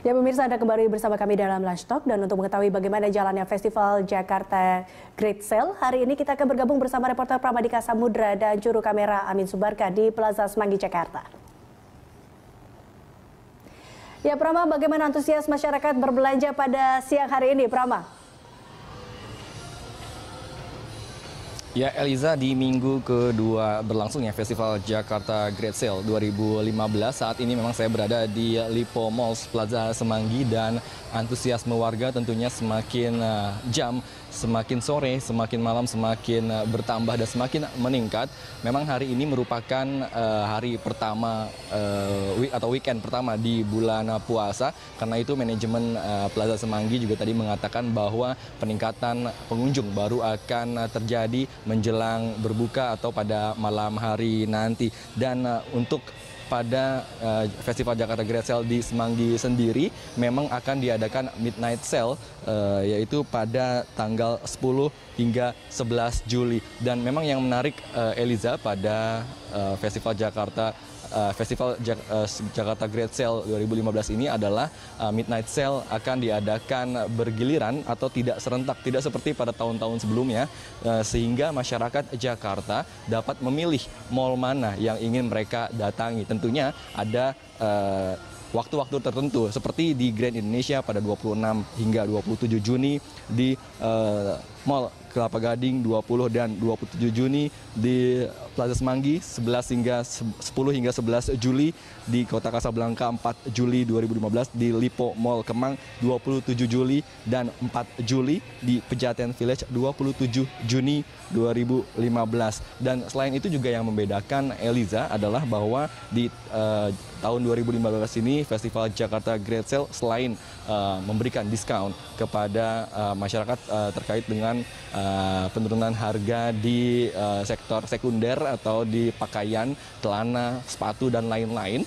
Ya pemirsa, Anda kembali bersama kami dalam Lunch Talk, dan untuk mengetahui bagaimana jalannya Festival Jakarta Great Sale, hari ini kita akan bergabung bersama reporter Pramadika Samudra dan juru kamera Amin Subarka di Plaza Semanggi, Jakarta. Ya Prama, bagaimana antusias masyarakat berbelanja pada siang hari ini, Prama? Ya Eliza, di minggu kedua berlangsungnya Festival Jakarta Great Sale 2015, saat ini memang saya berada di Lipo Mall Plaza Semanggi dan antusiasme warga tentunya semakin semakin sore, semakin malam semakin bertambah dan semakin meningkat. Memang hari ini merupakan hari pertama atau weekend pertama di bulan puasa. Karena itu manajemen Plaza Semanggi juga tadi mengatakan bahwa peningkatan pengunjung baru akan terjadi menjelang berbuka atau pada malam hari nanti. Dan untuk pada Festival Jakarta Great Sale di Semanggi sendiri memang akan diadakan Midnight Sale yaitu pada tanggal 10 hingga 11 Juli. Dan memang yang menarik Eliza pada Festival Jakarta Great Sale 2015 ini adalah Midnight Sale akan diadakan bergiliran atau tidak serentak, tidak seperti pada tahun-tahun sebelumnya, sehingga masyarakat Jakarta dapat memilih mal mana yang ingin mereka datangi. Tentunya ada waktu-waktu tertentu seperti di Grand Indonesia pada 26 hingga 27 Juni, di Mall Kelapa Gading 20 dan 27 Juni, di Plaza Semanggi 10 hingga 11 Juli, di Kota Kasablanka 4 Juli 2015, di Lipo Mall Kemang 27 Juli dan 4 Juli, di Pejaten Village 27 Juni 2015. Dan selain itu juga yang membedakan Eliza adalah bahwa di tahun 2015 ini Festival Jakarta Great Sale selain memberikan diskon kepada masyarakat terkait dengan penurunan harga di sektor sekunder atau di pakaian, celana, sepatu, dan lain-lain.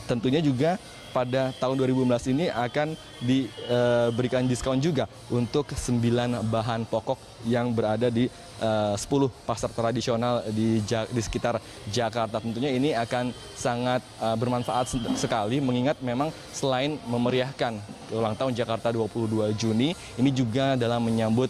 Tentunya juga pada tahun 2015 ini akan diberikan diskon juga untuk 9 bahan pokok yang berada di 10 pasar tradisional di sekitar Jakarta. Tentunya ini akan sangat bermanfaat sekali, mengingat memang selain memeriahkan ulang tahun Jakarta 22 Juni, ini juga dalam menyambut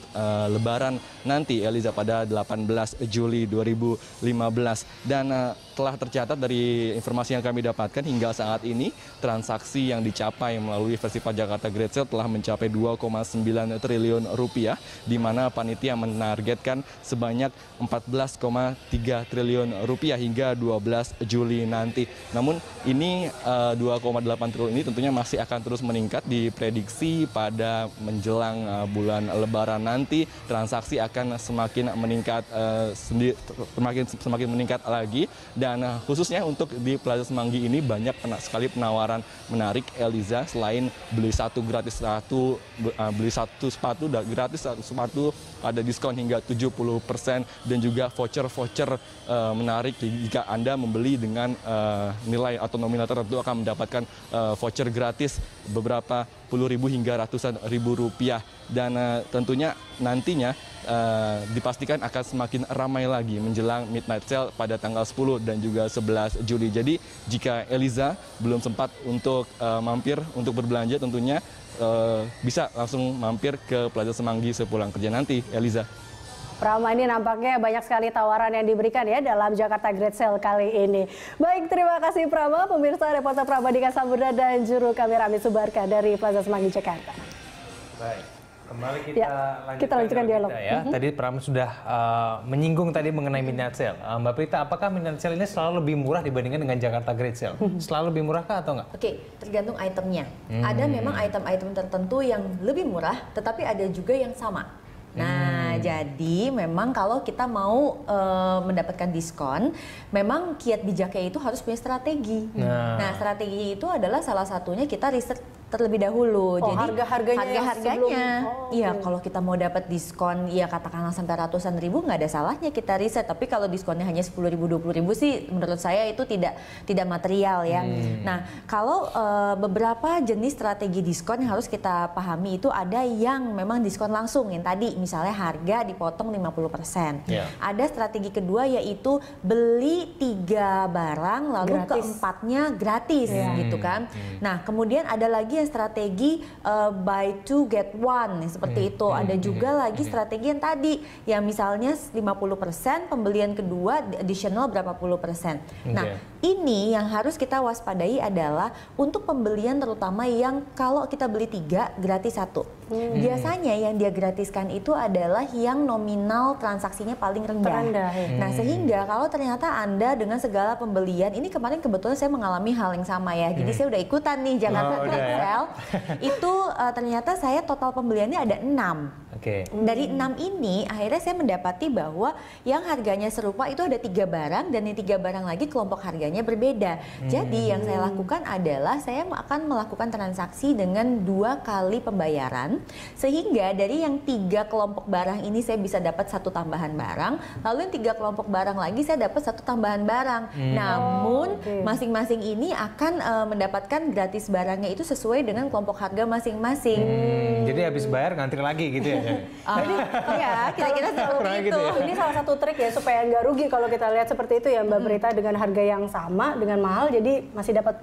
Lebaran nanti, Eliza, pada 18 Juli 2015. Dan telah tercatat dari informasi yang kami dapatkan hingga saat ini, transaksi yang dicapai melalui Festival Jakarta Great Sale telah mencapai 2,9 triliun rupiah, di mana panitia menargetkan sebanyak 14,3 triliun rupiah hingga 12 Juli nanti. Namun ini 2,8 triliun ini tentunya masih akan terus meningkat. Diprediksi pada menjelang bulan Lebaran nanti transaksi akan semakin meningkat semakin meningkat lagi. Dan khususnya untuk di Plaza Semanggi ini banyak sekali penawaran menarik, Eliza. Selain beli satu gratis satu, beli satu sepatu gratis satu sepatu, ada diskon hingga 70%, dan juga voucher menarik jika Anda membeli dengan nilai atau nominal tertentu akan mendapatkan voucher gratis beberapa puluh ribu hingga ratusan ribu rupiah. Dan tentunya nantinya dipastikan akan semakin ramai lagi menjelang Midnight Sale pada tanggal 10 dan juga 11 Juli. Jadi jika Eliza belum sempat untuk mampir untuk berbelanja, tentunya bisa langsung mampir ke Plaza Semanggi sepulang kerja nanti, Eliza. Prama, ini nampaknya banyak sekali tawaran yang diberikan ya dalam Jakarta Great Sale kali ini. Baik, terima kasih Prama, pemirsa, reporter Pramadika Samudra dan juru kamera Amin Subarka dari Plaza Semanggi, Jakarta. Baik, kembali kita lanjutkan dialog. Ya. Tadi Prama sudah menyinggung tadi mengenai Midnight Sale. Mbak Prita, apakah Midnight Sale ini selalu lebih murah dibandingkan dengan Jakarta Great Sale? Selalu lebih murah kah atau enggak? Oke, tergantung itemnya. Ada memang item-item tertentu yang lebih murah, tetapi ada juga yang sama. Nah, jadi memang kalau kita mau mendapatkan diskon, memang kiat bijaknya itu harus punya strategi. Nah, strategi itu adalah salah satunya kita riset terlebih dahulu. Jadi harga-harganya, iya, kalau kita mau dapat diskon, ya katakanlah sampai ratusan ribu, nggak ada salahnya kita riset. Tapi kalau diskonnya hanya 10.000, 20.000 sih, menurut saya itu tidak material ya. Nah, kalau beberapa jenis strategi diskon yang harus kita pahami itu ada yang memang diskon langsung, yang tadi misalnya harga dipotong 50%. Ada strategi kedua yaitu beli 3 barang lalu keempatnya gratis gitu kan. Nah, kemudian ada lagi yang yang strategi buy two get one seperti itu. Ada juga lagi strategi yang tadi yang misalnya 50% pembelian kedua additional berapa puluh persen. Nah, ini yang harus kita waspadai adalah untuk pembelian terutama yang kalau kita beli 3 gratis 1. Biasanya yang dia gratiskan itu adalah yang nominal transaksinya paling rendah. Nah, sehingga kalau ternyata Anda dengan segala pembelian, ini kemarin kebetulan saya mengalami hal yang sama ya. Jadi saya udah ikutan nih Jakarta Great Sale. Itu ternyata saya total pembeliannya ada 6. Dari 6 ini akhirnya saya mendapati bahwa yang harganya serupa itu ada 3 barang dan yang 3 barang lagi kelompok harganya berbeda. Jadi yang saya lakukan adalah saya akan melakukan transaksi dengan 2 kali pembayaran, sehingga dari yang 3 kelompok barang ini saya bisa dapat 1 tambahan barang, lalu yang 3 kelompok barang lagi saya dapat 1 tambahan barang. Namun masing-masing ini akan mendapatkan gratis barangnya itu sesuai dengan kelompok harga masing-masing. Jadi habis bayar ngantri lagi gitu ya? Jadi ya kira-kira seperti itu. Ini salah satu trik ya supaya nggak rugi kalau kita lihat seperti itu ya Mbak Prita, dengan harga yang sama dengan mahal jadi masih dapat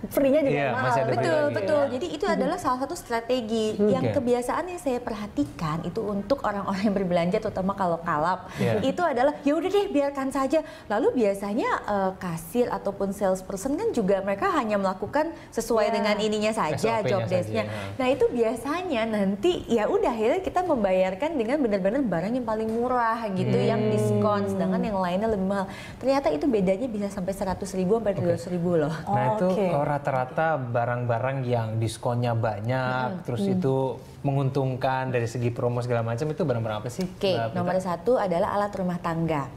free-nya juga mahal. Betul. Jadi itu adalah salah satu strategi yang kebiasaan yang saya perhatikan itu untuk orang-orang yang berbelanja, terutama kalau kalap, itu adalah ya udah deh biarkan saja. Lalu biasanya kasir ataupun salesperson kan juga mereka hanya melakukan sesuai dengan ininya saja, job desk-nya. Nah itu biasanya nanti ya udah akhirnya kita membayarkan dengan benar-benar barang yang paling murah gitu, yang diskon, sedangkan yang lainnya lebih mahal. Ternyata itu bedanya bisa sampai 100.000 sampai 200.000 loh. Nah itu rata-rata barang-barang yang diskonnya banyak, terus itu menguntungkan dari segi promo segala macam, itu barang-barang apa sih? Nomor 1 adalah alat rumah tangga.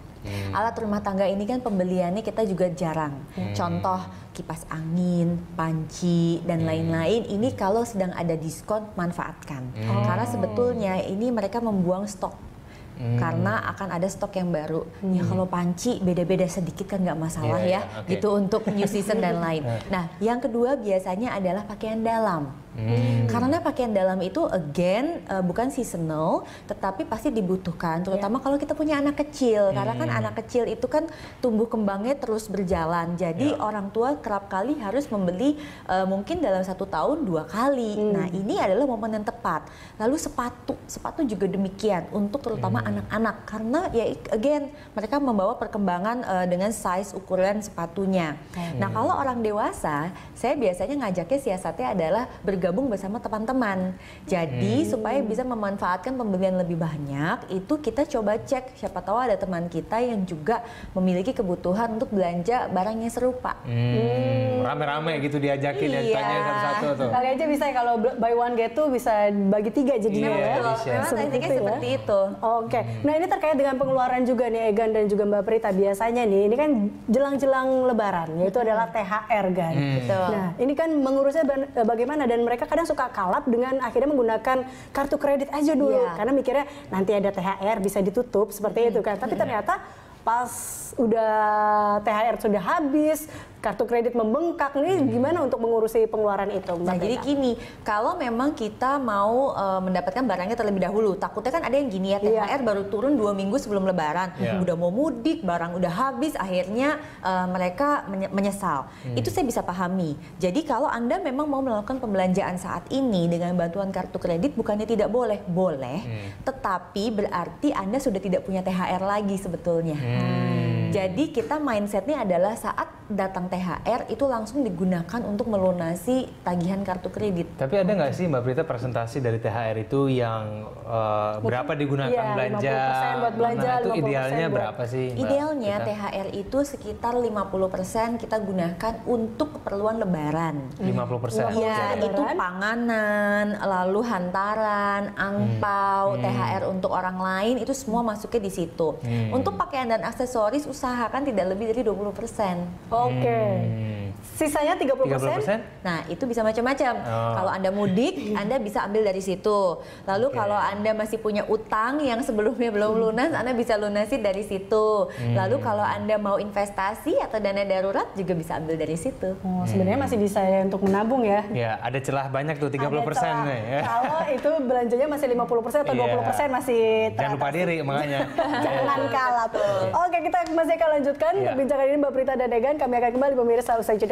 Alat rumah tangga ini kan pembeliannya kita juga jarang. Contoh kipas angin, panci, dan lain-lain. Ini kalau sedang ada diskon manfaatkan. Karena sebetulnya ini mereka membuang stok. Karena akan ada stok yang baru. Ya kalau panci beda-beda sedikit kan nggak masalah gitu untuk new season dan lain. Nah, yang kedua biasanya adalah pakaian dalam. Karena pakaian dalam itu again bukan seasonal, tetapi pasti dibutuhkan, terutama kalau kita punya anak kecil. Karena kan anak kecil itu kan tumbuh kembangnya terus berjalan. Jadi orang tua kerap kali harus membeli mungkin dalam 1 tahun 2 kali. Nah ini adalah momen yang tepat. Lalu sepatu juga demikian untuk terutama anak-anak, karena ya again mereka membawa perkembangan dengan size ukuran sepatunya. Nah kalau orang dewasa, saya biasanya ngajaknya siasatnya adalah bergabung bersama teman-teman. Jadi supaya bisa memanfaatkan pembelian lebih banyak, itu kita coba cek siapa tahu ada teman kita yang juga memiliki kebutuhan untuk belanja barang yang serupa. Rame-rame gitu diajakin dan tanya satu-satu tuh. Kali aja bisa kalau buy one get two bisa bagi 3 jadinya ya. Memang taktiknya seperti itu. Oke. Nah ini terkait dengan pengeluaran juga nih Egan dan juga Mbak Prita. Biasanya nih ini kan jelang-jelang Lebaran, yaitu adalah THR kan. Nah ini kan mengurusnya bagaimana, dan mereka kadang suka kalap dengan akhirnya menggunakan kartu kredit aja dulu. Karena mikirnya nanti ada THR bisa ditutup seperti itu kan. Tapi ternyata pas udah THR sudah habis, kartu kredit membengkak, nih gimana untuk mengurusi pengeluaran itu? Nah jadi gini, kalau memang kita mau mendapatkan barangnya terlebih dahulu, takutnya kan ada yang gini ya, THR baru turun 2 minggu sebelum Lebaran, udah mau mudik, barang udah habis, akhirnya mereka menyesal. Itu saya bisa pahami. Jadi kalau Anda memang mau melakukan pembelanjaan saat ini dengan bantuan kartu kredit, bukannya tidak boleh, boleh, tetapi berarti Anda sudah tidak punya THR lagi sebetulnya. Jadi kita mindsetnya adalah saat datang THR itu langsung digunakan untuk melunasi tagihan kartu kredit. Tapi ada nggak sih Mbak Prita persentase dari THR itu yang berapa digunakan belanja? 50% buat belanja, itu 50% idealnya buat... berapa sih? Idealnya THR itu sekitar 50% kita gunakan untuk keperluan Lebaran. 50%? Ya, itu panganan, lalu hantaran, angpau, THR untuk orang lain, itu semua masuknya di situ. Untuk pakaian dan aksesoris usahakan tidak lebih dari 20%. Oke. Sisanya 30%? Nah, itu bisa macam-macam. Kalau Anda mudik, Anda bisa ambil dari situ. Lalu kalau Anda masih punya utang yang sebelumnya belum lunas, Anda bisa lunasi dari situ. Lalu kalau Anda mau investasi atau dana darurat juga bisa ambil dari situ. Sebenarnya masih bisa ya untuk menabung ya. Ya, ada celah banyak tuh 30% nih. Ya. Kalau itu belanjanya masih 50% atau 20% masih teratas. Jangan lupa diri makanya. Jangan kalap. Oke, kita masih akan lanjutkan perbincangan ini Mbak Prita dan Egan. Kami akan kembali pemirsa usai jeda.